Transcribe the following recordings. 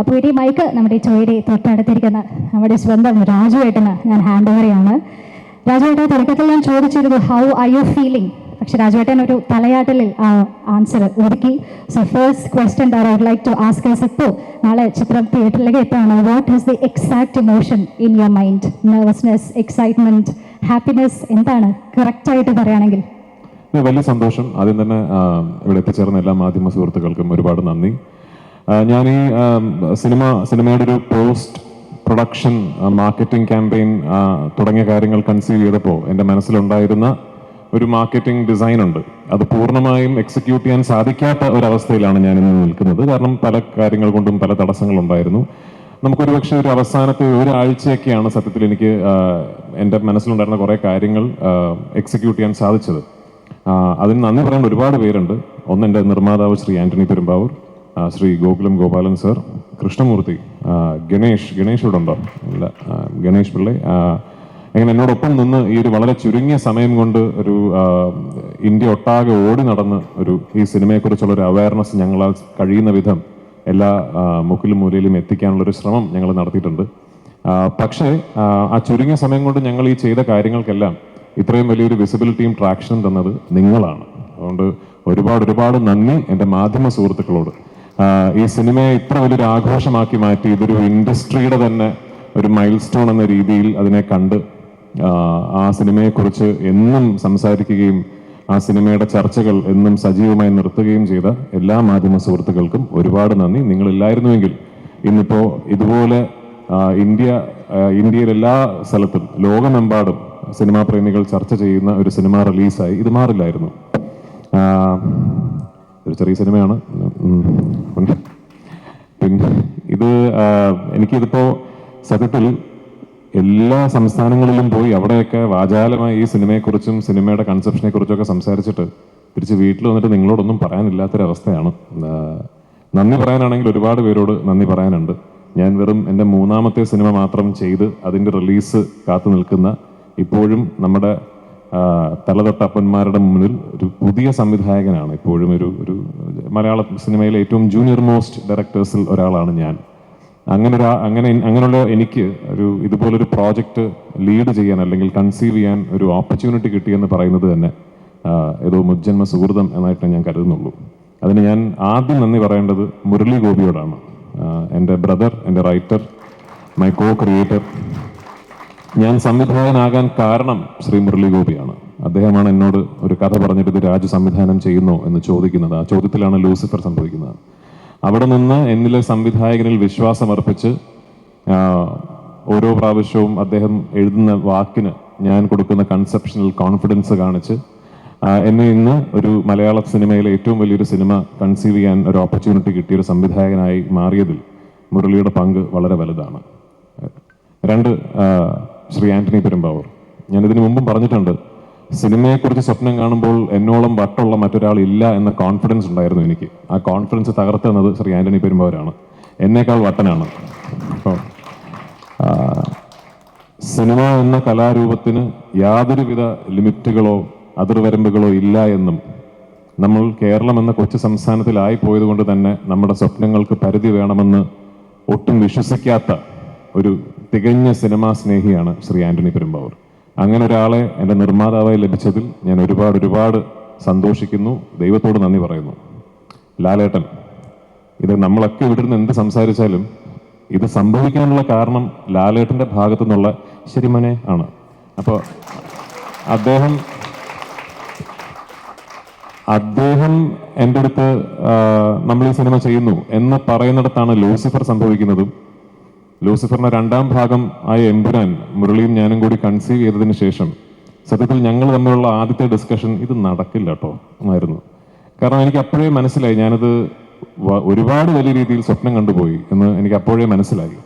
അപ്പോൾ ഈ മൈക്ക് നമ്മുടെ ചോയുടെ തൊട്ടടുത്തിരിക്കുന്ന നമ്മുടെ സ്വന്തം രാജുവേട്ടന് ഞാൻ ഹാൻഡ് ഓവർ ചെയ്യാണ്. രാജുവേട്ടൻ തുടക്കത്തിൽ ഞാൻ ചോദിച്ചിരുന്നു ഹൗ ആർ യു ഫീലിംഗ്, പക്ഷെ രാജുവേട്ടൻ ഒരു തലയാട്ടലിൽ ആൻസർ ഒരുക്കി. So first question I would like to ask yes, ഇപ്പോൾ നാളെ ചിത്രം തിയേറ്ററിലേക്ക് എത്താണ്, what is the exact emotion in your mind? Nervousness, excitement, happiness, എന്താണ് കറക്റ്റായിട്ട് പറയുകയാണെങ്കിൽ? വലിയ സന്തോഷം. ആദ്യം തന്നെ ഇവിടെ എത്തിച്ചേർന്ന എല്ലാ മാധ്യമ സുഹൃത്തുക്കൾക്കും ഒരുപാട് നന്ദി. ഞാൻ ഈ സിനിമയുടെ ഒരു പോസ്റ്റ് പ്രൊഡക്ഷൻ മാർക്കറ്റിംഗ് ക്യാമ്പയിൻ തുടങ്ങിയ കാര്യങ്ങൾ കൺസീവ് ചെയ്തപ്പോൾ എൻ്റെ മനസ്സിലുണ്ടായിരുന്ന ഒരു മാർക്കറ്റിംഗ് ഡിസൈൻ ഉണ്ട്. അത് പൂർണ്ണമായും എക്സിക്യൂട്ട് ചെയ്യാൻ സാധിക്കാത്ത ഒരവസ്ഥയിലാണ് ഞാനിന്ന് നിൽക്കുന്നത്. കാരണം പല കാര്യങ്ങൾ കൊണ്ടും പല തടസ്സങ്ങളുണ്ടായിരുന്നു. നമുക്കൊരു പക്ഷേ ഒരു അവസാനത്തെ ഒരാഴ്ചയൊക്കെയാണ് സത്യത്തിൽ എനിക്ക് എൻ്റെ മനസ്സിലുണ്ടായിരുന്ന കുറേ കാര്യങ്ങൾ എക്സിക്യൂട്ട് ചെയ്യാൻ സാധിച്ചത്. അതിന് നന്ദി പറയേണ്ട ഒരുപാട് പേരുണ്ട്. ഒന്ന് എൻ്റെ നിർമ്മാതാവ് ശ്രീ ആന്റണി പെരുമ്പാവൂർ, ശ്രീ ഗോകുലം ഗോപാലൻ സർ, കൃഷ്ണമൂർത്തി, ഗണേഷ് ഇവിടെ ഉണ്ടോ? ഇല്ല, ഗണേഷ് പിള്ളை, അങ്ങനെ എന്നോടൊപ്പം നിന്ന് ഈ ഒരു വളരെ ചുരുങ്ങിയ സമയം കൊണ്ട് ഒരു ഇന്ത്യ ഒട്ടാകെ ഓടി നടന്ന് ഈ സിനിമയെക്കുറിച്ചുള്ള ഒരു അവയർനെസ് ഞങ്ങളാൽ കഴിയുന്ന വിധം എല്ലാ മുക്കിലും മൂലയിലും എത്തിക്കാനുള്ളൊരു ശ്രമം ഞങ്ങൾ നടത്തിയിട്ടുണ്ട്. പക്ഷേ ആ ചുരുങ്ങിയ സമയം കൊണ്ട് ഞങ്ങൾ ഈ ചെയ്ത കാര്യങ്ങൾക്കെല്ലാം ഇത്രയും വലിയൊരു വിസിബിലിറ്റിയും ട്രാക്ഷനും തന്നത് നിങ്ങളാണ്. അതുകൊണ്ട് ഒരുപാട് നന്ദി എൻ്റെ മാധ്യമ സുഹൃത്തുക്കളോട്. ഈ സിനിമയെ ഇത്ര വലിയൊരു ആഘോഷമാക്കി മാറ്റി ഇതൊരു ഇൻഡസ്ട്രിയുടെ തന്നെ ഒരു മൈൽ സ്റ്റോൺ എന്ന രീതിയിൽ അതിനെ കണ്ട് ആ സിനിമയെക്കുറിച്ച് എന്നും സംസാരിക്കുകയും ആ സിനിമയുടെ ചർച്ചകൾ എന്നും സജീവമായി നിർത്തുകയും ചെയ്ത എല്ലാ മാധ്യമ സുഹൃത്തുക്കൾക്കും ഒരുപാട് നന്ദി. നിങ്ങളില്ലായിരുന്നുവെങ്കിൽ ഇന്നിപ്പോൾ ഇതുപോലെ ഇന്ത്യയിൽ എല്ലാ സ്ഥലത്തും ലോകമെമ്പാടും സിനിമാ പ്രേമികൾ ചർച്ച ചെയ്യുന്ന ഒരു സിനിമ റിലീസായി ഇത് മാറില്ലായിരുന്നു. ഒരു ചെറിയ സിനിമയാണ്. പിന്നെ എനിക്കിതിപ്പോൾ സത്യത്തിൽ എല്ലാ സംസ്ഥാനങ്ങളിലും പോയി അവിടെയൊക്കെ വാചാലമായി ഈ സിനിമയെക്കുറിച്ചും സിനിമയുടെ കൺസെപ്ഷനെ കുറിച്ചൊക്കെ സംസാരിച്ചിട്ട് തിരിച്ച് വീട്ടിൽ വന്നിട്ട് നിങ്ങളോടൊന്നും പറയാനില്ലാത്തൊരവസ്ഥയാണ്. നന്ദി പറയാനാണെങ്കിൽ ഒരുപാട് പേരോട് നന്ദി പറയാനുണ്ട്. ഞാൻ വെറും എൻ്റെ 3ാമത്തെ സിനിമ മാത്രം ചെയ്ത് അതിൻ്റെ റിലീസ് കാത്തു നിൽക്കുന്ന, ഇപ്പോഴും നമ്മുടെ തലതൊട്ടപ്പന്മാരുടെ മുന്നിൽ ഒരു പുതിയ സംവിധായകനാണ്. ഇപ്പോഴും ഒരു മലയാള സിനിമയിലെ ഏറ്റവും ജൂനിയർ മോസ്റ്റ് ഡയറക്ടേഴ്സിൽ ഒരാളാണ് ഞാൻ. അങ്ങനെയുള്ള എനിക്ക് ഇതുപോലൊരു പ്രോജക്റ്റ് ലീഡ് ചെയ്യാൻ അല്ലെങ്കിൽ കൺസീവ് ചെയ്യാൻ ഒരു ഓപ്പർച്യൂണിറ്റി കിട്ടിയെന്ന് പറയുന്നത് തന്നെ ഏതോ മുജ്ജന്മ സുഹൃതം എന്നായിട്ട് ഞാൻ കരുതുന്നുള്ളൂ. അതിന് ഞാൻ ആദ്യം നന്ദി പറയേണ്ടത് മുരളി ഗോപിയോടാണ്. എൻ്റെ ബ്രദർ, എൻ്റെ റൈറ്റർ, മൈ കോ ക്രിയേറ്റർ. ഞാൻ സംവിധായകനാകാൻ കാരണം ശ്രീ മുരളി ഗോപിയാണ്. അദ്ദേഹമാണ് എന്നോട് ഒരു കഥ പറഞ്ഞിട്ട് ഇത് രാജു സംവിധാനം ചെയ്യുന്നോ എന്ന് ചോദിക്കുന്നത്. ആ ചോദ്യത്തിലാണ് ലൂസിഫർ സംഭവിക്കുന്നത്. അവിടെ നിന്ന് എന്നിലെ സംവിധായകനിൽ വിശ്വാസമർപ്പിച്ച് ഓരോ പ്രാവശ്യവും അദ്ദേഹം എഴുതുന്ന വാക്കിന് ഞാൻ കൊടുക്കുന്ന കൺസെപ്ഷണൽ കോൺഫിഡൻസ് കാണിച്ച് എന്നെ ഇന്ന് ഒരു മലയാള സിനിമയിലെ ഏറ്റവും വലിയൊരു സിനിമ കൺസീവ് ചെയ്യാൻ ഒരു ഓപ്പർച്യൂണിറ്റി കിട്ടിയൊരു സംവിധായകനായി മാറിയതിൽ മുരളിയുടെ പങ്ക് വളരെ വലുതാണ്. 2, ശ്രീ ആന്റണി പെരുമ്പാവൂർ. ഞാൻ ഇതിനു മുമ്പും പറഞ്ഞിട്ടുണ്ട്, സിനിമയെക്കുറിച്ച് സ്വപ്നം കാണുമ്പോൾ എന്നോളം വട്ടുള്ള മറ്റൊരാൾ ഇല്ല എന്ന കോൺഫിഡൻസ് ഉണ്ടായിരുന്നു എനിക്ക്. ആ കോൺഫിഡൻസ് തകർത്തുന്നത് ശ്രീ ആന്റണി പെരുമ്പാവൂരാണ്. എന്നേക്കാൾ വട്ടനാണ്. അപ്പോൾ സിനിമ എന്ന കലാരൂപത്തിന് യാതൊരുവിധ ലിമിറ്റുകളോ അതിർവരമ്പുകളോ ഇല്ല എന്നും നമ്മൾ കേരളം എന്ന കൊച്ചു സംസ്ഥാനത്തിലായി പോയത് കൊണ്ട് തന്നെ നമ്മുടെ സ്വപ്നങ്ങൾക്ക് പരിധി വേണമെന്ന് ഒട്ടും വിശ്വസിക്കാത്ത ഒരു തികഞ്ഞ സിനിമാ സ്നേഹിയാണ് ശ്രീ ആന്റണി പെരുമ്പാവൂർ. അങ്ങനെ ഒരാളെ എൻ്റെ നിർമ്മാതാവായി ലഭിച്ചതിൽ ഞാൻ ഒരുപാട് സന്തോഷിക്കുന്നു. ദൈവത്തോട് നന്ദി പറയുന്നു. ലാലേട്ടൻ, ഇത് നമ്മളൊക്കെ ഇവിടെ നിന്ന് എന്ത് സംസാരിച്ചാലും ഇത് സംഭവിക്കാനുള്ള കാരണം ലാലേട്ടൻ്റെ ഭാഗത്തു നിന്നുള്ള ശരിമനെ ആണ്. അപ്പോൾ അദ്ദേഹം എൻ്റെ അടുത്ത് നമ്മൾ ഈ സിനിമ ചെയ്യുന്നു എന്ന് പറയുന്നിടത്താണ് ലൂസിഫർ സംഭവിക്കുന്നതും. ലൂസിഫറിന്റെ 2ാം ഭാഗം ആയ എമ്പുരാൻ മുരളിയും ഞാനും കൂടി കൺസീവ് ചെയ്തതിന് ശേഷം സത്യത്തിൽ ഞങ്ങൾ തമ്മിലുള്ള ആദ്യത്തെ ഡിസ്കഷൻ ഇത് നടക്കില്ല കേട്ടോ എന്നായിരുന്നു. കാരണം എനിക്ക് അപ്പോഴേ മനസ്സിലായി ഞാനത് ഒരുപാട് വലിയ രീതിയിൽ സ്വപ്നം കണ്ടുപോയി എന്ന് എനിക്ക് അപ്പോഴേ മനസ്സിലായി.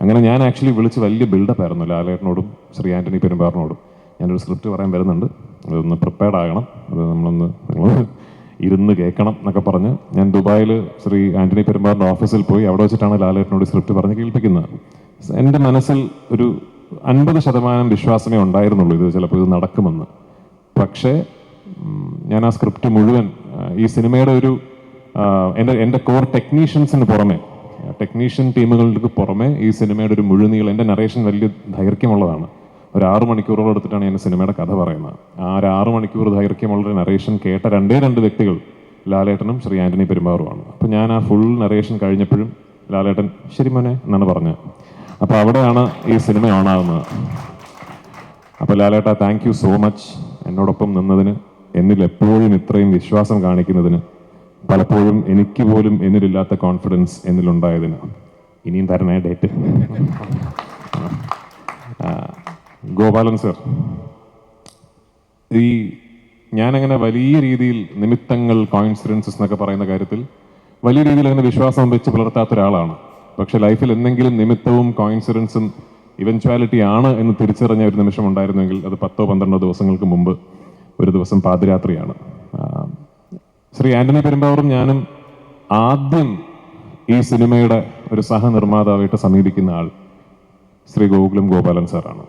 അങ്ങനെ ഞാൻ ആക്ച്വലി വിളിച്ച് വലിയ ബിൽഡപ്പ് ആയിരുന്നു ലാലേട്ടനോടും ശ്രീ ആന്റണി പെരുമ്പാവൂരിനോടും. ഞാനൊരു സ്ക്രിപ്റ്റ് പറയാൻ വരുന്നുണ്ട്, അതൊന്ന് പ്രിപ്പയർഡ് ആകണം, അത് നിങ്ങൾ ഇരുന്ന് കേൾക്കണം എന്നൊക്കെ പറഞ്ഞ് ഞാൻ ദുബായിൽ ശ്രീ ആന്റണി പെരുമ്പാവൂരിൻ്റെ ഓഫീസിൽ പോയി അവിടെ വെച്ചിട്ടാണ് ലാലേട്ടനോട് സ്ക്രിപ്റ്റ് പറഞ്ഞ് കേൾപ്പിക്കുന്നത്. എൻ്റെ മനസ്സിൽ ഒരു 50% വിശ്വാസമേ ഉണ്ടായിരുന്നുള്ളൂ ഇത് ചിലപ്പോൾ നടക്കുമെന്ന്. പക്ഷേ ഞാൻ ആ സ്ക്രിപ്റ്റ് മുഴുവൻ ഈ സിനിമയുടെ എൻ്റെ കോർ ടെക്നീഷ്യൻസിന് പുറമെ ടെക്നീഷ്യൻ ടീമുകൾക്ക് പുറമെ ഈ സിനിമയുടെ ഒരു മുഴുനീളം, എൻ്റെ നറേഷൻ വലിയ ദൈർഘ്യമുള്ളതാണ്. ഒരു 6 മണിക്കൂറോളം എടുത്തിട്ടാണ് ഞാൻ സിനിമയുടെ കഥ പറയുന്നത്. ആ ഒരു 6 മണിക്കൂർ ദൈർഘ്യമുള്ളൊരു നറേഷൻ കേട്ട രണ്ട് വ്യക്തികൾ ലാലേട്ടനും ശ്രീ ആൻ്റണി പെരുമ്പാവൂരുമാണ്. അപ്പോൾ ഞാൻ ആ ഫുൾ നറേഷൻ കഴിഞ്ഞപ്പോഴും ലാലേട്ടൻ ശരി മോനെ എന്നാണ് പറഞ്ഞത്. അപ്പോൾ അവിടെയാണ് ഈ സിനിമ ഓണാകുന്നത്. അപ്പോൾ ലാലേട്ട, താങ്ക് യു സോ മച്ച് എന്നോടൊപ്പം നിന്നതിന്, എന്നിൽ എപ്പോഴും ഇത്രയും വിശ്വാസം കാണിക്കുന്നതിന്, പലപ്പോഴും എനിക്ക് പോലും എന്നിലില്ലാത്ത കോൺഫിഡൻസ് എന്നിലുണ്ടായതിന്. ഇനിയും തരണേ ഡേറ്റ്. ഗോപാലൻ സർ, ഈ ഞാനങ്ങനെ വലിയ രീതിയിൽ നിമിത്തങ്ങൾ, കോയിൻസിഡൻസസ് എന്നൊക്കെ പറയുന്ന കാര്യത്തിൽ വലിയ രീതിയിൽ അങ്ങനെ വിശ്വാസം വെച്ച് പുലർത്താത്ത ഒരാളാണ്. പക്ഷെ ലൈഫിൽ എന്തെങ്കിലും നിമിത്തവും കോയിൻസിഡൻസും ഇവൻച്വാലിറ്റി ആണ് എന്ന് തിരിച്ചറിഞ്ഞ ഒരു നിമിഷം ഉണ്ടായിരുന്നെങ്കിൽ അത് 10-12 ദിവസങ്ങൾക്ക് മുമ്പ് ഒരു ദിവസം പാതിരാത്രിയാണ്. ശ്രീ ആൻ്റണി പെരുമ്പാവൂരും ഞാനും ആദ്യം ഈ സിനിമയുടെ ഒരു സഹനിർമ്മാതാവായിട്ട് സമീപിക്കുന്ന ആൾ ശ്രീ ഗോപാലൻ സാറാണ്.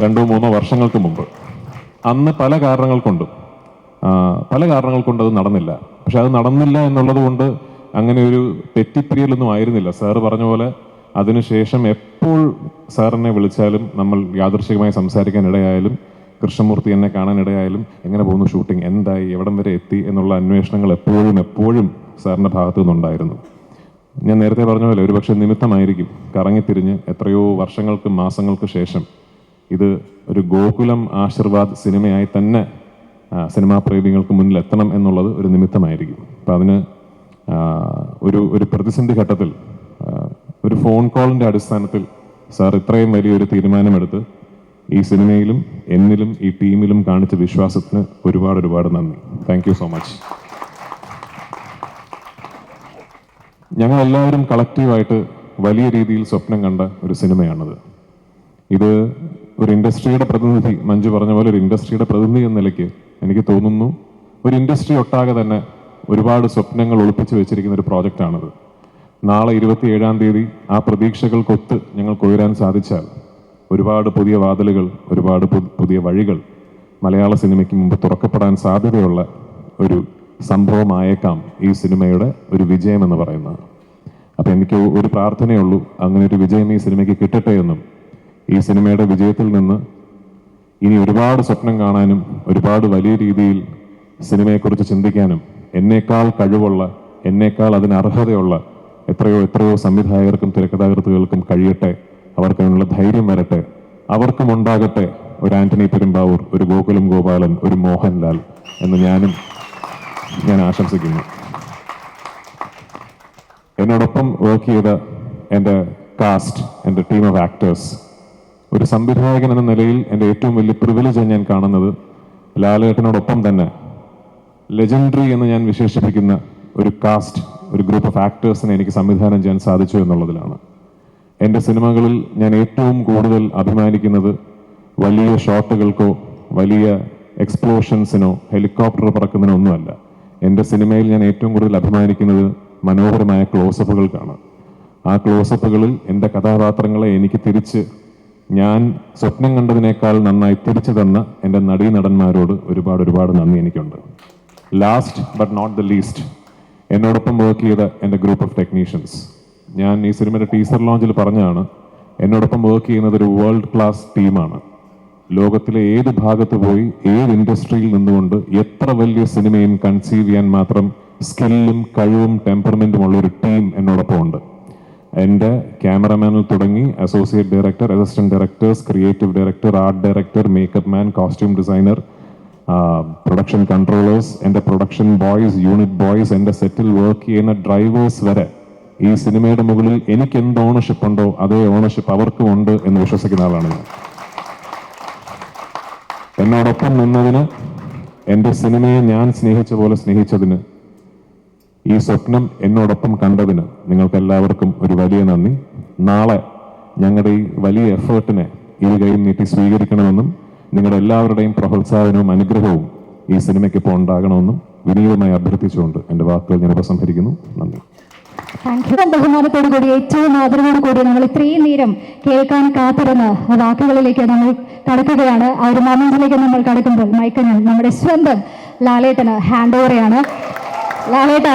2-3 വർഷങ്ങൾക്ക് മുമ്പ്. അന്ന് പല കാരണങ്ങൾ കൊണ്ടും അത് നടന്നില്ല. പക്ഷെ അത് നടന്നില്ല എന്നുള്ളത് കൊണ്ട് അങ്ങനെ ഒരു തെറ്റിപ്പിരിയലൊന്നും ആയിരുന്നില്ല. സാറ് പറഞ്ഞ പോലെ അതിനുശേഷം എപ്പോൾ സാറിനെ വിളിച്ചാലും, നമ്മൾ യാദൃശ്ചികമായി സംസാരിക്കാൻ ഇടയായാലും, കൃഷ്ണമൂർത്തി എന്നെ കാണാനിടയായാലും, എങ്ങനെ പോകുന്നു ഷൂട്ടിംഗ്, എന്തായി, എവിടം വരെ എത്തി എന്നുള്ള അന്വേഷണങ്ങൾ എപ്പോഴും സാറിൻ്റെ ഭാഗത്തു നിന്നുണ്ടായിരുന്നു. ഞാൻ നേരത്തെ പറഞ്ഞ പോലെ ഒരുപക്ഷെ നിമിത്തമായിരിക്കും കറങ്ങിത്തിരിഞ്ഞ് എത്രയോ വർഷങ്ങൾക്ക് മാസങ്ങൾക്ക് ശേഷം ഇത് ഒരു ഗോകുലം ആശീർവാദ് സിനിമയായി തന്നെ സിനിമാ പ്രേമികൾക്ക് മുന്നിൽ എത്തണം എന്നുള്ളത് ഒരു നിമിത്തമായിരിക്കും. അപ്പം അതിന് ഒരു പ്രതിസന്ധി ഘട്ടത്തിൽ ഒരു ഫോൺ കോളിൻ്റെ അടിസ്ഥാനത്തിൽ സാർ ഇത്രയും വലിയൊരു തീരുമാനമെടുത്ത് ഈ സിനിമയിലും എന്നിലും ഈ ടീമിലും കാണിച്ച വിശ്വാസത്തിന് ഒരുപാട് നന്ദി. Thank you so much. ഞങ്ങളെല്ലാവരും കളക്റ്റീവായിട്ട് വലിയ രീതിയിൽ സ്വപ്നം കണ്ട ഒരു സിനിമയാണത്. ഇത് ഒരു ഇൻഡസ്ട്രിയുടെ പ്രതിനിധി, മഞ്ജു പറഞ്ഞ പോലെ ഒരു ഇൻഡസ്ട്രിയുടെ പ്രതിനിധി എന്ന നിലയ്ക്ക് എനിക്ക് തോന്നുന്നു ഒരു ഇൻഡസ്ട്രി ഒട്ടാകെ തന്നെ ഒരുപാട് സ്വപ്നങ്ങൾ ഒളിപ്പിച്ച് വെച്ചിരിക്കുന്ന ഒരു പ്രോജക്റ്റാണിത്. നാളെ 27-ാം തീയതി ആ പ്രതീക്ഷകൾക്കൊത്ത് ഞങ്ങൾക്ക് ഉയരാൻ സാധിച്ചാൽ ഒരുപാട് പുതിയ വാതിലുകൾ, ഒരുപാട് പുതിയ വഴികൾ മലയാള സിനിമയ്ക്ക് മുമ്പ് തുറക്കപ്പെടാൻ സാധ്യതയുള്ള ഒരു സംഭവമായേക്കാം ഈ സിനിമയുടെ ഒരു വിജയം എന്ന് പറയുന്നത്. അപ്പം എനിക്ക് ഒരു പ്രാർത്ഥനയുള്ളൂ, അങ്ങനെ ഒരു വിജയം ഈ സിനിമയ്ക്ക് കിട്ടട്ടെ എന്നും, ഈ സിനിമയുടെ വിജയത്തിൽ നിന്ന് ഇനി ഒരുപാട് സ്വപ്നം കാണാനും ഒരുപാട് വലിയ രീതിയിൽ സിനിമയെക്കുറിച്ച് ചിന്തിക്കാനും എന്നേക്കാൾ കഴിവുള്ള, എന്നേക്കാൾ അതിന് അർഹതയുള്ള എത്രയോ സംവിധായകർക്കും തിരക്കഥാകൃത്തുകൾക്കും കഴിയട്ടെ. അവർക്ക് അതിനുള്ള ധൈര്യം വരട്ടെ. അവർക്കും ഉണ്ടാകട്ടെ ഒരു ആൻ്റണി പെരുമ്പാവൂർ, ഒരു ഗോപാലൻ, ഒരു മോഹൻലാൽ എന്ന് ഞാൻ ആശംസിക്കുന്നു. എന്നോടൊപ്പം വർക്ക് ചെയ്ത എൻ്റെ കാസ്റ്റ്, എൻ്റെ ടീം ഓഫ് ആക്ടേഴ്സ്, ഒരു സംവിധായകൻ എന്ന നിലയിൽ എൻ്റെ ഏറ്റവും വലിയ പ്രിവിലേജ് ഞാൻ കാണുന്നത് ലാലേട്ടനോടൊപ്പം തന്നെ ലെജൻഡറി എന്ന് ഞാൻ വിശേഷിപ്പിക്കുന്ന ഒരു കാസ്റ്റ്, ഒരു ഗ്രൂപ്പ് ഓഫ് ആക്ടേഴ്സിനെ എനിക്ക് സംവിധാനം ചെയ്യാൻ സാധിച്ചു എന്നുള്ളതിലാണ്. എൻ്റെ സിനിമകളിൽ ഞാൻ ഏറ്റവും കൂടുതൽ അഭിമാനിക്കുന്നത് വലിയ ഷോട്ടുകൾക്കോ വലിയ എക്സ്പ്ലോഷൻസിനോ ഹെലികോപ്റ്റർ പറക്കുന്നതിനോ ഒന്നുമല്ല. എൻ്റെ സിനിമയിൽ ഞാൻ ഏറ്റവും കൂടുതൽ അഭിമാനിക്കുന്നത് മനോഹരമായ ക്ലോസപ്പുകൾക്കാണ്. ആ ക്ലോസപ്പുകളിൽ എൻ്റെ കഥാപാത്രങ്ങളെ എനിക്ക് തിരിച്ച് ഞാൻ സ്വപ്നം കണ്ടതിനേക്കാൾ നന്നായി തിരിച്ചു തന്ന എൻ്റെ നടീനടന്മാരോട് ഒരുപാട് നന്ദി എനിക്കുണ്ട്. Last but not the least, എന്നോടൊപ്പം വർക്ക് ചെയ്ത എൻ്റെ ഗ്രൂപ്പ് ഓഫ് ടെക്നീഷ്യൻസ്. ഞാൻ ഈ സിനിമയുടെ ടീസർ ലോഞ്ചിൽ പറഞ്ഞതാണ്, എന്നോടൊപ്പം വർക്ക് ചെയ്യുന്നത് ഒരു വേൾഡ് ക്ലാസ് ടീമാണ്. ലോകത്തിലെ ഏത് ഭാഗത്ത് പോയി ഏത് ഇൻഡസ്ട്രിയിൽ നിന്നുകൊണ്ട് എത്ര വലിയ സിനിമയും കൺസീവ് ചെയ്യാൻ മാത്രം സ്കില്ലും കഴിവും ടെമ്പർമെൻറ്റും ഉള്ള ഒരു ടീം എന്നോടൊപ്പം ഉണ്ട്. എൻ്റെ ക്യാമറമാനിൽ തുടങ്ങി associate director, assistant directors, creative director, art director, makeup man, costume designer, production controllers, എൻ്റെ പ്രൊഡക്ഷൻ ബോയ്സ്, യൂണിറ്റ് ബോയ്സ്, എൻ്റെ സെറ്റിൽ വർക്ക് ചെയ്യുന്ന ഡ്രൈവേഴ്സ് വരെ ഈ സിനിമയുടെ മുകളിൽ എനിക്ക് എന്ത് ഓണർഷിപ്പ് ഉണ്ടോ അതേ ഓണർഷിപ്പ് അവർക്കും ഉണ്ട് എന്ന് വിശ്വസിക്കുന്ന ആളാണ് ഞാൻ. എന്നോടൊപ്പം നിന്നതിന്, എൻ്റെ സിനിമയെ ഞാൻ സ്നേഹിച്ച പോലെ സ്നേഹിച്ചതിന്, ഈ സ്വപ്നം എന്നോടൊപ്പം കണ്ടതിന് നിങ്ങൾക്ക് എല്ലാവർക്കും ഒരു വലിയ നന്ദി. നാളെ ഞങ്ങളുടെ ഈ വലിയ എഫേർട്ടിനെ ഇരു കൈയും നീട്ടി സ്വീകരിക്കണമെന്നും നിങ്ങളുടെ എല്ലാവരുടെയും പ്രോത്സാഹനവും അനുഗ്രഹവും ഈ സിനിമയ്ക്ക് ഇപ്പോൾ ഉണ്ടാകണമെന്നും വിനീതമായി അഭ്യർത്ഥിച്ചുകൊണ്ട് എൻ്റെ വാക്കുകൾ ഞാൻ ഉപസംഹരിക്കുന്നു. നന്ദി. Thank you. ബഹുമാനത്തോടു കൂടി, ഏറ്റവും ആദരവോടു കൂടി നമ്മൾ ഇത്രയും നേരം കേൾക്കാൻ കാത്തിരുന്ന വാക്കുകളിലേക്ക് നമ്മൾ കടക്കുകയാണ്. ആ ഒരു മൊമെന്റിലേക്ക് നമ്മൾ കടക്കുമ്പോൾ മൈക്ക് ഞാൻ നമ്മുടെ സ്വന്തം ലാലേട്ടന് ഹാൻഡ് ഓവർ ചെയ്യാണ്. ലാലേട്ട,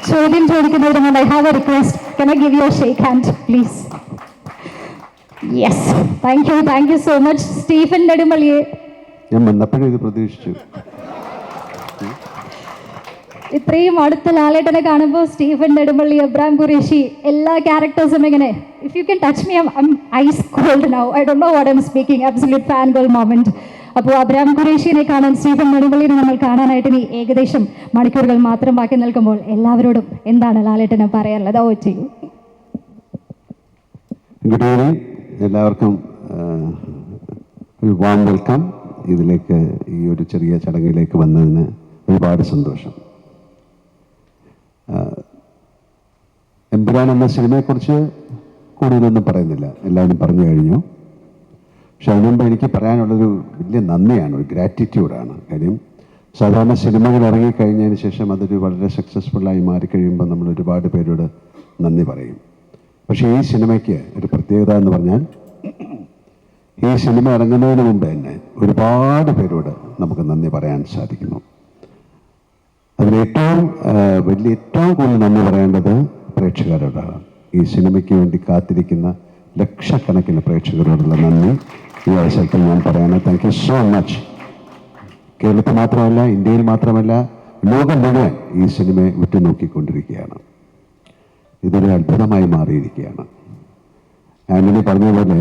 ചോദ്യം ചോദിക്കുന്നതിന് മുമ്പ് I have a request. Can I give you a shake hand please? Yes, thank you so much. Stephen നെടുമ്പള്ളിയെ ഞാൻ വന്നപ്പോഴും ഇത് പ്രതീക്ഷിച്ചു. ഇത്രയും അടുത്ത ലാലേട്ടനെ കാണുമ്പോൾ സ്റ്റീഫൻ നെടുമ്പള്ളി, അബ്രാം ഖുറേഷി, എല്ലാ ക്യാരക്ടേഴ്സും ഇങ്ങനെ if you can touch me I'm ice cold now. I don't know what I'm speaking. Absolute fan girl moment. അപ്പോൾ അബ്രാം ഖുറേഷിനെ കാണാൻ, സ്റ്റീഫൻ നെടുമ്പള്ളിനെ നമ്മൾ കാണാനായിട്ട് ഇനി ഏകദേശം മണിക്കൂറുകൾ മാത്രം ബാക്കി നിൽക്കുമ്പോൾ എല്ലാവരോടും എന്താണ് ലാലേട്ടന് പറയാനുള്ളത്? ഓ ചെയ്യൂ. ഗുഡ് ഈവനിങ് എല്ലാവർക്കും. ഒരു വാം വെൽക്കം. ഇതിലേക്ക് ഈ ഒരു ചെറിയ ചടങ്ങിലേക്ക് വന്നതിന് ഒരുപാട് സന്തോഷം. എമ്പുരാൻ എന്ന സിനിമയെക്കുറിച്ച് കൂടുതലൊന്നും പറയുന്നില്ല, എല്ലാവരും പറഞ്ഞു കഴിഞ്ഞു. പക്ഷെ അതിനുമുമ്പ് എനിക്ക് പറയാനുള്ളൊരു വലിയ നന്ദിയാണ്, ഒരു ഗ്രാറ്റിറ്റ്യൂഡാണ്. കാര്യം സാധാരണ സിനിമകൾ ഇറങ്ങിക്കഴിഞ്ഞതിന് ശേഷം അതൊരു വളരെ സക്സസ്ഫുള്ളായി മാറിക്കഴിയുമ്പോൾ നമ്മൾ ഒരുപാട് പേരോട് നന്ദി പറയും. പക്ഷേ ഈ സിനിമയ്ക്ക് ഒരു പ്രത്യേകത എന്ന് പറഞ്ഞാൽ ഈ സിനിമ ഇറങ്ങുന്നതിന് മുമ്പ് തന്നെ ഒരുപാട് പേരോട് നമുക്ക് നന്ദി പറയാൻ സാധിക്കുന്നു. അതിലേറ്റവും ഏറ്റവും കൂടുതൽ നന്ദി പറയേണ്ടത് പ്രേക്ഷകരോടാണ്. ഈ സിനിമയ്ക്ക് വേണ്ടി കാത്തിരിക്കുന്ന ലക്ഷക്കണക്കിന് പ്രേക്ഷകരോടുള്ള നന്ദി ഈ അവസരത്തിൽ ഞാൻ പറയാണ്. Thank you so much. കേരളത്തിൽ മാത്രമല്ല, ഇന്ത്യയിൽ മാത്രമല്ല, ലോകം മുഴുവൻ ഈ സിനിമയെ ഉറ്റുനോക്കിക്കൊണ്ടിരിക്കുകയാണ്. ഇതൊരു അത്ഭുതമായി മാറിയിരിക്കുകയാണ്. ആന്റണി പറഞ്ഞതുപോലെ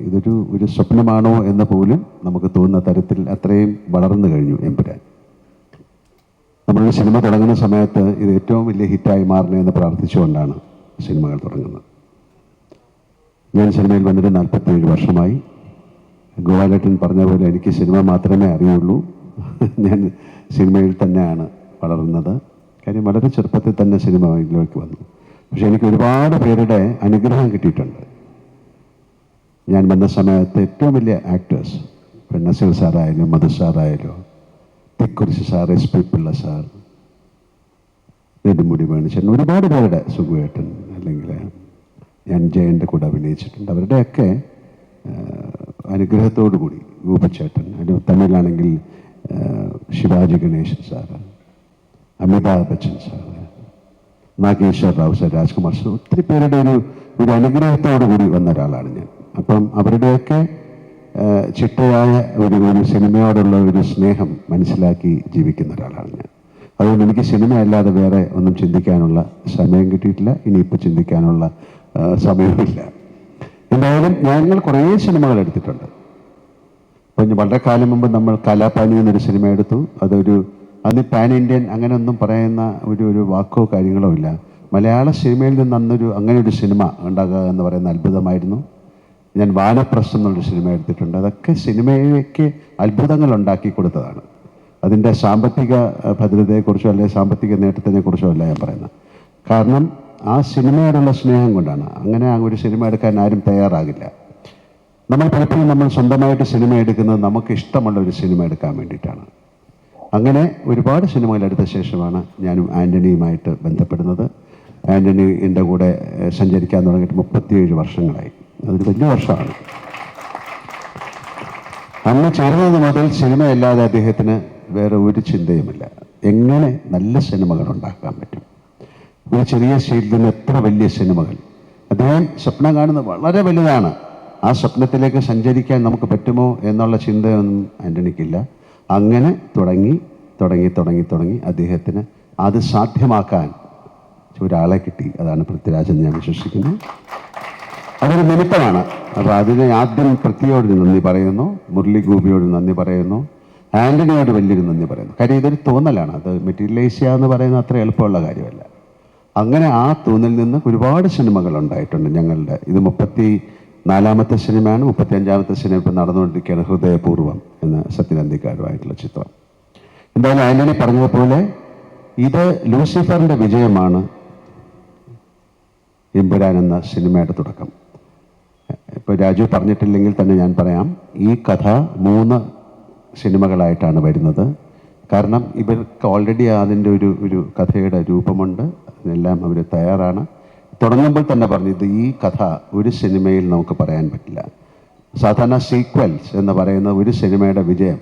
ഇതൊരു സ്വപ്നമാണോ എന്ന് പോലും നമുക്ക് തോന്നുന്ന തരത്തിൽ അത്രയും വളർന്നു കഴിഞ്ഞു എമ്പുരാൻ. നമ്മളൊരു സിനിമ തുടങ്ങുന്ന സമയത്ത് ഇത് ഏറ്റവും വലിയ ഹിറ്റായി മാറണേ എന്ന് പ്രാർത്ഥിച്ചുകൊണ്ടാണ് സിനിമകൾ തുടങ്ങുന്നത്. ഞാൻ സിനിമയിൽ വന്നിട്ട് 47 വർഷമായി. ഗോപാലേട്ടൻ പറഞ്ഞ പോലെ എനിക്ക് സിനിമ മാത്രമേ അറിയുള്ളൂ. ഞാൻ സിനിമയിൽ തന്നെയാണ് വളർന്നത്. കാര്യം വളരെ ചെറുപ്പത്തിൽ തന്നെ സിനിമയിലേക്ക് വന്നു. പക്ഷെ എനിക്ക് ഒരുപാട് പേരുടെ അനുഗ്രഹം കിട്ടിയിട്ടുണ്ട്. ഞാൻ വന്ന സമയത്ത് ഏറ്റവും വലിയ ആക്ടേഴ്സ്, ഇപ്പം നസീർ സാറായാലും മധു സാറായാലും Thikkurissy sir, S P Pillai sir, Nedumudi വേണുചേട്ടൻ, ഒരുപാട് പേരുടെ, സുഖുവേട്ടൻ, അല്ലെങ്കിൽ ഞാൻ ജയൻ്റെ കൂടെ അഭിനയിച്ചിട്ടുണ്ട്. അവരുടെയൊക്കെ അനുഗ്രഹത്തോടു കൂടി ഗോപിച്ചേട്ടൻ, അതിന് തമിഴിലാണെങ്കിൽ Sivaji Ganesan sir, Amitabh Bachchan sir, Nageshwar Rao sir, Rajkumar sir, ഒത്തിരി പേരുടെ ഒരു അനുഗ്രഹത്തോടു കൂടി വന്ന ഒരാളാണ് ഞാൻ. അപ്പം അവരുടെയൊക്കെ ചിട്ടയായ ഒരു സിനിമയോടുള്ള ഒരു സ്നേഹം മനസ്സിലാക്കി ജീവിക്കുന്ന ഒരാളാണ് ഞാൻ. അതുകൊണ്ട് എനിക്ക് സിനിമ അല്ലാതെ വേറെ ഒന്നും ചിന്തിക്കാനുള്ള സമയം കിട്ടിയിട്ടില്ല. ഇനിയിപ്പോൾ ചിന്തിക്കാനുള്ള സമയമില്ല. എന്തായാലും ഞങ്ങൾ കുറേ സിനിമകൾ എടുത്തിട്ടുണ്ട്. അപ്പം വളരെ കാലം മുമ്പ് നമ്മൾ കലാപാനി എന്നൊരു സിനിമ എടുത്തു. അത് പാൻ ഇന്ത്യൻ അങ്ങനെയൊന്നും പറയുന്ന ഒരു വാക്കോ കാര്യങ്ങളോ ഇല്ല. മലയാള സിനിമയിൽ നിന്ന് അങ്ങനെ ഒരു സിനിമ ഉണ്ടാകുക എന്ന് പറയുന്ന അത്ഭുതമായിരുന്നു. ഞാൻ വാനപ്രസ്ഥം എന്നുള്ളൊരു സിനിമ എടുത്തിട്ടുണ്ട്. അതൊക്കെ സിനിമയ്ക്ക് അത്ഭുതങ്ങൾ ഉണ്ടാക്കി കൊടുത്തതാണ്. അതിൻ്റെ സാമ്പത്തിക ഭദ്രതയെക്കുറിച്ചോ അല്ലെങ്കിൽ സാമ്പത്തിക നേട്ടത്തിനെക്കുറിച്ചോ അല്ല ഞാൻ പറയുന്നത്. കാരണം ആ സിനിമയോടുള്ള സ്നേഹം കൊണ്ടാണ്. അങ്ങനെ ഒരു സിനിമ എടുക്കാൻ ആരും തയ്യാറാകില്ല. നമ്മൾ പലപ്പോഴും സ്വന്തമായിട്ട് സിനിമ എടുക്കുന്നത് നമുക്ക് ഇഷ്ടമുള്ള ഒരു സിനിമ എടുക്കാൻ വേണ്ടിയിട്ടാണ്. അങ്ങനെ ഒരുപാട് സിനിമകൾ എടുത്ത ശേഷമാണ് ഞാനും ആൻ്റണിയുമായിട്ട് ബന്ധപ്പെടുന്നത്. ആൻ്റണി എൻ്റെ കൂടെ സഞ്ചരിക്കാൻ തുടങ്ങിയിട്ട് 37 വർഷങ്ങളായി. അതൊരു വലിയ വർഷമാണ്. അന്ന് ചേർന്നത് മുതൽ സിനിമയല്ലാതെ അദ്ദേഹത്തിന് വേറെ ഒരു ചിന്തയുമില്ല. എങ്ങനെ നല്ല സിനിമകൾ ഉണ്ടാക്കാൻ പറ്റും, ഒരു ചെറിയ സ്റ്റേജിൽ നിന്ന് എത്ര വലിയ സിനിമകൾ. അദ്ദേഹം സ്വപ്നം കാണുന്നത് വളരെ വലുതാണ്. ആ സ്വപ്നത്തിലേക്ക് സഞ്ചരിക്കാൻ നമുക്ക് പറ്റുമോ എന്നുള്ള ചിന്തയൊന്നും ആൻ്റണിക്കില്ല. അങ്ങനെ തുടങ്ങി അദ്ദേഹത്തിന് അത് സാധ്യമാക്കാൻ ഒരാളെ കിട്ടി. അതാണ് പൃഥ്വിരാജ് എന്ന് ഞാൻ വിശ്വസിക്കുന്നു. അതൊരു നിമിത്തമാണ്. അപ്പോൾ അതിന് ആദ്യം പൃഥ്വിയോട് നന്ദി പറയുന്നു, മുരളി ഗോപിയോട് നന്ദി പറയുന്നു, ആൻ്റണിയോട് വലിയൊരു നന്ദി പറയുന്നു. കാര്യം ഇതൊരു തോന്നലാണ്. അത് മെറ്റീരിയലൈസ് ചെയ്യുക എന്ന് പറയുന്നത് അത്ര എളുപ്പമുള്ള കാര്യമല്ല. അങ്ങനെ ആ തോന്നലിൽ നിന്ന് ഒരുപാട് സിനിമകൾ ഉണ്ടായിട്ടുണ്ട് ഞങ്ങളുടെ. ഇത് 34ാമത്തെ സിനിമയാണ്. 35ാമത്തെ സിനിമ ഇപ്പം നടന്നുകൊണ്ടിരിക്കുകയാണ്, ഹൃദയപൂർവ്വം എന്ന സത്യനന്ദിക്കാരുമായിട്ടുള്ള ചിത്രം. എന്തായാലും ആൻ്റണി പറഞ്ഞതുപോലെ ഇത് ലൂസിഫറിൻ്റെ വിജയമാണ് എമ്പുരാൻ എന്ന സിനിമയുടെ തുടക്കം. ഇപ്പോൾ രാജു പറഞ്ഞിട്ടില്ലെങ്കിൽ തന്നെ ഞാൻ പറയാം, ഈ കഥ 3 സിനിമകളായിട്ടാണ് വരുന്നത്. കാരണം ഇവർക്ക് ഓൾറെഡി അതിൻ്റെ ഒരു കഥയുടെ രൂപമുണ്ട്. അതിനെല്ലാം അവർ തയ്യാറാണ്. തുടങ്ങുമ്പോൾ തന്നെ പറഞ്ഞത് ഈ കഥ ഒരു സിനിമയിൽ നമുക്ക് പറയാൻ പറ്റില്ല. സാധാരണ സീക്വൽസ് എന്ന് പറയുന്ന ഒരു സിനിമയുടെ വിജയം,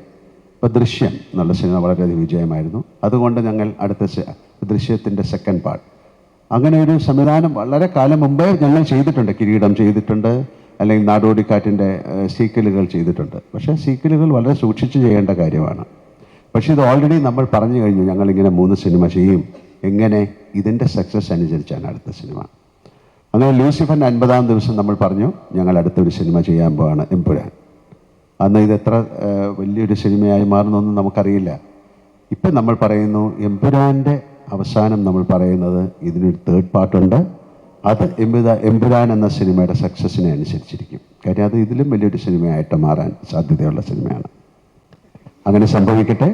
ഇപ്പോൾ ദൃശ്യം എന്നുള്ള സിനിമ വളരെയധികം വിജയമായിരുന്നു. അതുകൊണ്ട് ഞങ്ങൾ അടുത്ത ദൃശ്യത്തിൻ്റെ സെക്കൻഡ് പാർട്ട്. അങ്ങനെ ഒരു സംവിധാനം വളരെ കാലം മുമ്പേ ഞങ്ങൾ ചെയ്തിട്ടുണ്ട്. കിരീടം ചെയ്തിട്ടുണ്ട്, അല്ലെങ്കിൽ നാടോടിക്കാറ്റിൻ്റെ സീക്വലുകൾ ചെയ്തിട്ടുണ്ട്. പക്ഷേ സീക്വലുകൾ വളരെ സൂക്ഷിച്ച് ചെയ്യേണ്ട കാര്യമാണ്. പക്ഷേ ഇത് ഓൾറെഡി നമ്മൾ പറഞ്ഞു കഴിഞ്ഞു, ഞങ്ങളിങ്ങനെ 3 സിനിമ ചെയ്യും. എങ്ങനെ? ഇതിൻ്റെ സക്സസ് അനുസരിച്ചാണ് അടുത്ത സിനിമ. അങ്ങനെ ലൂസിഫറിൻ്റെ 50-ാം ദിവസം നമ്മൾ പറഞ്ഞു ഞങ്ങൾ അടുത്തൊരു സിനിമ ചെയ്യാൻ പോവാണ്, എമ്പുരാൻ. അന്ന് ഇത് എത്ര വലിയൊരു സിനിമയായി മാറുന്നൊന്നും നമുക്കറിയില്ല. ഇപ്പം നമ്മൾ പറയുന്നു എമ്പുരാൻ്റെ അവസാനം നമ്മൾ പറയുന്നത് ഇതിനൊരു തേർഡ് പാർട്ടുണ്ട്. അത് എമ്പുരാൻ എന്ന സിനിമയുടെ സക്സസ്സിനെ അനുസരിച്ചിരിക്കും. കാര്യം അത് ഇതിലും വലിയൊരു സിനിമയായിട്ട് മാറാൻ സാധ്യതയുള്ള സിനിമയാണ്. അങ്ങനെ സംഭവിക്കട്ടെ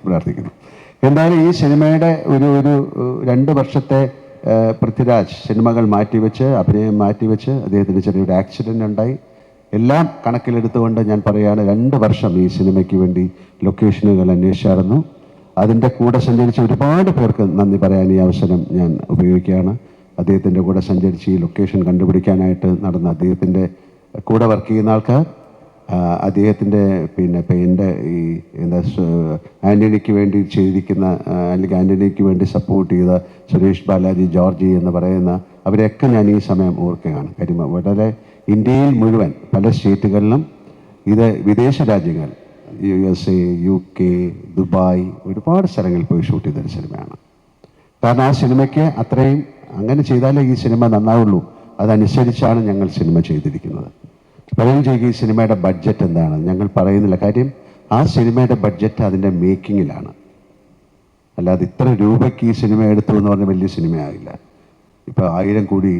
പ്രാർത്ഥിക്കുന്നു. എന്തായാലും ഈ സിനിമയുടെ ഒരു 2 വർഷത്തെ പൃഥ്വിരാജ് സിനിമകൾ മാറ്റിവെച്ച്, അഭിനയം മാറ്റിവെച്ച്, അദ്ദേഹത്തിന് ചെറിയൊരു ആക്സിഡൻ്റ് ഉണ്ടായി. എല്ലാം കണക്കിലെടുത്തുകൊണ്ട് ഞാൻ പറയുകയാണ്, 2 വർഷം ഈ സിനിമയ്ക്ക് വേണ്ടി ലൊക്കേഷനുകൾ അന്വേഷിച്ചായിരുന്നു. അതിൻ്റെ കൂടെ സഞ്ചരിച്ച ഒരുപാട് പേർക്ക് നന്ദി പറയാൻ ഈ അവസരം ഞാൻ ഉപയോഗിക്കുകയാണ്. അദ്ദേഹത്തിൻ്റെ കൂടെ സഞ്ചരിച്ച് ഈ ലൊക്കേഷൻ കണ്ടുപിടിക്കാനായിട്ട് നടന്ന അദ്ദേഹത്തിൻ്റെ കൂടെ വർക്ക് ചെയ്യുന്ന ആൾക്കാർ, അദ്ദേഹത്തിൻ്റെ എൻ്റെ ഈ ആൻ്റണിക്ക് വേണ്ടി ചെയ്തിരിക്കുന്ന അല്ലെങ്കിൽ ആൻ്റണിക്ക് വേണ്ടി സപ്പോർട്ട് ചെയ്ത സുരേഷ് ബാലാജി, ജോർജി എന്ന് പറയുന്ന അവരെയൊക്കെ ഞാൻ ഈ സമയം ഓർക്കുകയാണ്. കാര്യം വളരെ ഇന്ത്യയിൽ മുഴുവൻ പല സ്റ്റേറ്റുകളിലും, ഇത് വിദേശ രാജ്യങ്ങൾ USA, UK, ദുബായ്, ഒരുപാട് സ്ഥലങ്ങളിൽ പോയി ഷൂട്ട് ചെയ്തൊരു സിനിമയാണ്. കാരണം ആ സിനിമയ്ക്ക് അത്രയും, അങ്ങനെ ചെയ്താലേ ഈ സിനിമ നന്നാവുള്ളൂ. അതനുസരിച്ചാണ് ഞങ്ങൾ സിനിമ ചെയ്തിരിക്കുന്നത്. പലരും ചോദിക്കും ഈ സിനിമയുടെ ബഡ്ജറ്റ് എന്താണ്? ഞങ്ങൾ പറയുന്നില്ല. കാര്യം ആ സിനിമയുടെ ബഡ്ജറ്റ് അതിൻ്റെ മേക്കിങ്ങിലാണ്. അല്ലാതെ ഇത്ര രൂപയ്ക്ക് ഈ സിനിമ എടുത്തു എന്ന് പറഞ്ഞാൽ വലിയ സിനിമയാകില്ല. ഇപ്പോൾ 1000 കോടി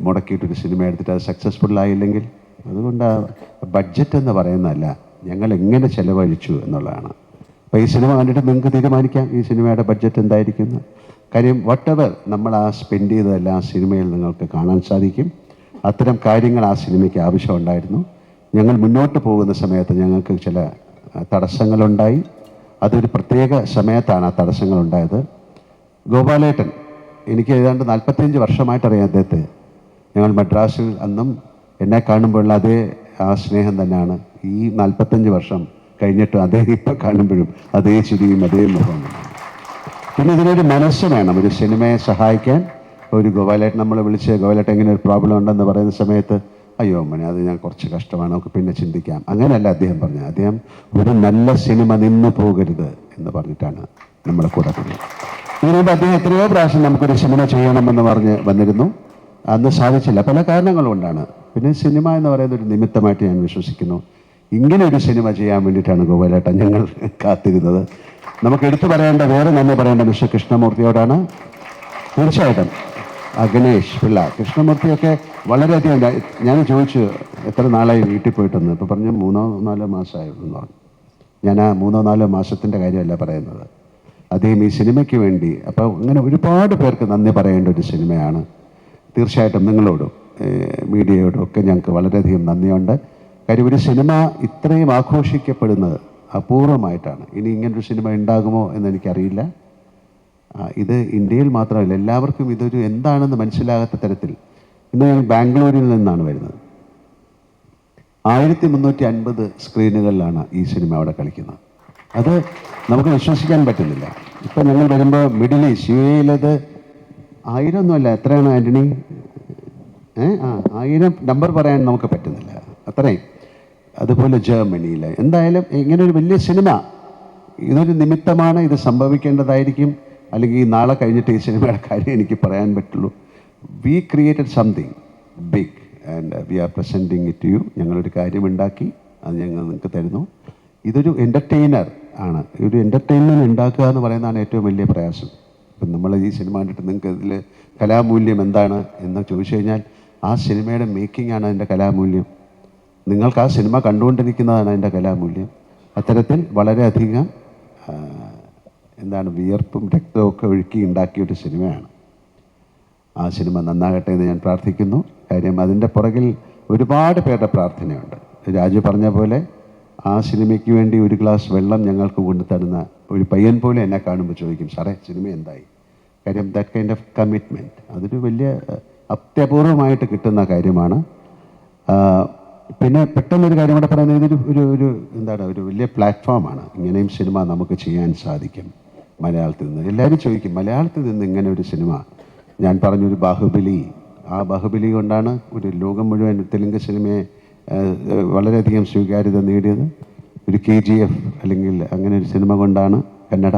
മുടക്കിയിട്ടൊരു സിനിമ എടുത്തിട്ട് അത് സക്സസ്ഫുൾ ആയില്ലെങ്കിൽ, അതുകൊണ്ട് ബഡ്ജറ്റ് എന്ന് പറയുന്നതല്ല, ഞങ്ങൾ എങ്ങനെ ചെലവഴിച്ചു എന്നുള്ളതാണ്. അപ്പോൾ ഈ സിനിമ കണ്ടിട്ട് നിങ്ങൾക്ക് തീരുമാനിക്കാം ഈ സിനിമയുടെ ബഡ്ജറ്റ് എന്തായിരിക്കുന്നു. കാര്യം വട്ടെവർ നമ്മൾ ആ സ്പെൻഡ് ചെയ്തതെല്ലാം ആ സിനിമയിൽ നിങ്ങൾക്ക് കാണാൻ സാധിക്കും. അത്തരം കാര്യങ്ങൾ ആ സിനിമയ്ക്ക് ആവശ്യമുണ്ടായിരുന്നു. ഞങ്ങൾ മുന്നോട്ട് പോകുന്ന സമയത്ത് ഞങ്ങൾക്ക് ചില തടസ്സങ്ങളുണ്ടായി. അതൊരു പ്രത്യേക സമയത്താണ് ആ തടസ്സങ്ങളുണ്ടായത്. ഗോപാലേട്ടൻ, എനിക്ക് ഏതാണ്ട് 45 വർഷമായിട്ടറിയാം അദ്ദേഹത്തെ. ഞങ്ങൾ മദ്രാസിൽ അന്നും എന്നെ കാണുമ്പോഴുള്ള അതേ ആ സ്നേഹം തന്നെയാണ് ഈ 45 വർഷം കഴിഞ്ഞിട്ട് അദ്ദേഹം ഇപ്പോൾ കാണുമ്പോഴും അതേ ചിരിയും അതേ മുഖവും. പിന്നെ ഇതിനൊരു മനസ്സ് വേണം ഒരു സിനിമയെ സഹായിക്കാൻ. ഒരു ഗോപാലേട്ടൻ നമ്മളെ വിളിച്ച്, ഗോപാലേട്ടൻ ഇങ്ങനെ ഒരു പ്രോബ്ലം ഉണ്ടെന്ന് പറയുന്ന സമയത്ത്, അയ്യോ അമ്മനെ അത് ഞാൻ കുറച്ച് കഷ്ടമാണ്, നമുക്ക് പിന്നെ ചിന്തിക്കാം, അങ്ങനെയല്ല അദ്ദേഹം പറഞ്ഞത്. അദ്ദേഹം ഒരു നല്ല സിനിമ നിന്നു പോകരുത് എന്ന് പറഞ്ഞിട്ടാണ് നമ്മളെ കൂടെ പറഞ്ഞത്. ഇതിനുമുമ്പ് അദ്ദേഹം എത്രയോ പ്രാവശ്യം നമുക്കൊരു സിനിമ ചെയ്യണമെന്ന് പറഞ്ഞ് വന്നിരുന്നു. അന്ന് സാധിച്ചില്ല, പല കാരണങ്ങൾ കൊണ്ടാണ്. പിന്നെ സിനിമ എന്ന് പറയുന്നത് ഒരു നിമിത്തമായിട്ട് ഞാൻ വിശ്വസിക്കുന്നു. ഇങ്ങനെ ഒരു സിനിമ ചെയ്യാൻ വേണ്ടിയിട്ടാണ് ഗോപാലേട്ടൻ ഞങ്ങൾ കാത്തിരുന്നത്. നമുക്ക് എടുത്തു പറയേണ്ട, വേറെ നന്ദി പറയേണ്ട മിസ്റ്റർ കൃഷ്ണമൂർത്തിയോടാണ്. തീർച്ചയായിട്ടും ഗണേഷ് പിള്ള, കൃഷ്ണമൂർത്തിയൊക്കെ വളരെയധികം. ഞാൻ ചോദിച്ചു എത്ര നാളായി വീട്ടിൽ പോയിട്ടെന്ന്. ഇപ്പോൾ പറഞ്ഞു 3-4 മാസമായിരുന്നു എന്ന് പറഞ്ഞു. ഞാൻ ആ 3-4 മാസത്തിൻ്റെ കാര്യമല്ല പറയുന്നത്, അദ്ദേഹം ഈ സിനിമയ്ക്ക് വേണ്ടി. അപ്പോൾ അങ്ങനെ ഒരുപാട് പേർക്ക് നന്ദി പറയേണ്ട ഒരു സിനിമയാണ്. തീർച്ചയായിട്ടും നിങ്ങളോടും മീഡിയയോടും ഒക്കെ ഞങ്ങൾക്ക് വളരെയധികം നന്ദിയുണ്ട്. കാര്യം ഒരു സിനിമ ഇത്രയും ആഘോഷിക്കപ്പെടുന്നത് അപൂർവമായിട്ടാണ്. ഇനി ഇങ്ങനൊരു സിനിമ ഉണ്ടാകുമോ എന്നെനിക്കറിയില്ല. ഇത് ഇന്ത്യയിൽ മാത്രമല്ല, എല്ലാവർക്കും ഇതൊരു എന്താണെന്ന് മനസ്സിലാകാത്ത തരത്തിൽ. ഇന്ന് ഞങ്ങൾ ബാംഗ്ലൂരിൽ നിന്നാണ് വരുന്നത്. 1350 സ്ക്രീനുകളിലാണ് ഈ സിനിമ അവിടെ കളിക്കുന്നത്. അത് നമുക്ക് വിശ്വസിക്കാൻ പറ്റുന്നില്ല. ഇപ്പം ഞങ്ങൾ വരുമ്പോൾ മിഡിൽ ഈസ്റ്റ്, UAE-ലത് 1000 ഒന്നുമല്ല, എത്രയാണ് ആൻ്റണി? 1000 നമ്പർ പറയാൻ നമുക്ക് പറ്റുന്നില്ല, അത്രയും. അതുപോലെ ജർമ്മനിയിൽ. എന്തായാലും ഇങ്ങനൊരു വലിയ സിനിമ, ഇതൊരു നിമിത്തമാണ്. ഇത് സംഭവിക്കേണ്ടതായിരിക്കും. അല്ലെങ്കിൽ നാളെ കഴിഞ്ഞിട്ട് ഈ സിനിമയുടെ കാര്യം എനിക്ക് പറയാൻ പറ്റുള്ളൂ. We created something big and we are presenting it to you. ഞങ്ങളൊരു കാര്യമുണ്ടാക്കി, അത് ഞങ്ങൾ നിങ്ങൾക്ക് തരുന്നു. ഇതൊരു എൻ്റർടൈനർ ആണ്. ഒരു എൻ്റർടൈൻമെൻറ്റ് ഉണ്ടാക്കുക എന്ന് പറയുന്നതാണ് ഏറ്റവും വലിയ പ്രയാസം. ഇപ്പം നമ്മൾ ഈ സിനിമ കണ്ടിട്ട് നിങ്ങൾക്ക് ഇതിൽ കലാമൂല്യം എന്താണ് എന്ന് ചോദിച്ചു കഴിഞ്ഞാൽ, ആ സിനിമയുടെ മേക്കിംഗ് ആണ് അതിൻ്റെ കലാമൂല്യം. നിങ്ങൾക്ക് ആ സിനിമ കണ്ടുകൊണ്ടിരിക്കുന്നതാണ് അതിൻ്റെ കലാമൂല്യം. അത്തരത്തിൽ വളരെയധികം വിയർപ്പും രക്തവും ഒക്കെ ഒഴുക്കി ഉണ്ടാക്കിയൊരു സിനിമയാണ്. ആ സിനിമ നന്നാകട്ടെ എന്ന് ഞാൻ പ്രാർത്ഥിക്കുന്നു. കാര്യം അതിൻ്റെ പുറകിൽ ഒരുപാട് പേരുടെ പ്രാർത്ഥനയുണ്ട്. രാജു പറഞ്ഞ പോലെ ആ സിനിമയ്ക്ക് വേണ്ടി ഒരു ഗ്ലാസ് വെള്ളം ഞങ്ങൾക്ക് കൊണ്ടു തരുന്ന ഒരു പയ്യൻ പോലെ എന്നെ കാണുമ്പോൾ ചോദിക്കും, സാറേ സിനിമ എന്തായി? കാര്യം ദാറ്റ് കൈൻഡ് ഓഫ് കമ്മിറ്റ്മെൻറ്റ് അതൊരു വലിയ അത്യപൂർവമായിട്ട് കിട്ടുന്ന കാര്യമാണ്. പിന്നെ പെട്ടെന്നൊരു കാര്യം കൂടെ പറയുന്നത്, ഇതൊരു ഒരു ഒരു വലിയ പ്ലാറ്റ്ഫോമാണ്. ഇങ്ങനെയും സിനിമ നമുക്ക് ചെയ്യാൻ സാധിക്കും. മലയാളത്തിൽ നിന്ന്. എല്ലാവരും ചോദിക്കും മലയാളത്തിൽ നിന്ന് ഇങ്ങനെ ഒരു സിനിമ. ഞാൻ പറഞ്ഞൊരു ബാഹുബലി, ആ ബാഹുബലി കൊണ്ടാണ് ഒരു ലോകം മുഴുവൻ തെലുങ്ക് സിനിമയെ വളരെയധികം സ്വീകാര്യത നേടിയത്. ഒരു KGF അല്ലെങ്കിൽ അങ്ങനെ ഒരു സിനിമ കൊണ്ടാണ് കന്നഡ.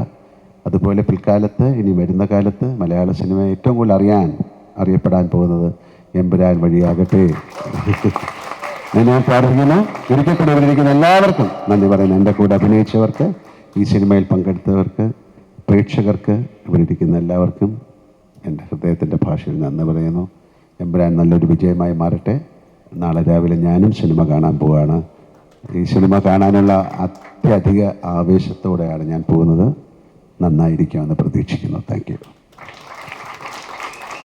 അതുപോലെ പിൽക്കാലത്ത് ഇനി വരുന്ന കാലത്ത് മലയാള സിനിമ ഏറ്റവും കൂടുതൽ അറിയപ്പെടാൻ പോകുന്നത് എമ്പുരാൻ വഴിയാകട്ടെ. ഞാൻ പ്രാർത്ഥിക്കുന്നു. ഒരിക്കൽ കൂടെ ഇവരിയ്ക്കുന്ന എല്ലാവർക്കും നന്ദി പറയുന്നു. എൻ്റെ കൂടെ അഭിനയിച്ചവർക്ക്, ഈ സിനിമയിൽ പങ്കെടുത്തവർക്ക്, പ്രേക്ഷകർക്ക്, ഇവരിയ്ക്കുന്ന എല്ലാവർക്കും എൻ്റെ ഹൃദയത്തിൻ്റെ ഭാഷയിൽ നന്ദി പറയുന്നു. എമ്പുരാൻ നല്ലൊരു വിജയമായി മാറട്ടെ. നാളെ രാവിലെ ഞാനും സിനിമ കാണാൻ പോവുകയാണ്. ഈ സിനിമ കാണാനുള്ള അത്യധിക ആവേശത്തോടെയാണ് ഞാൻ പോകുന്നത്. നന്നായിരിക്കുമെന്ന് പ്രതീക്ഷിക്കുന്നു. Thank you.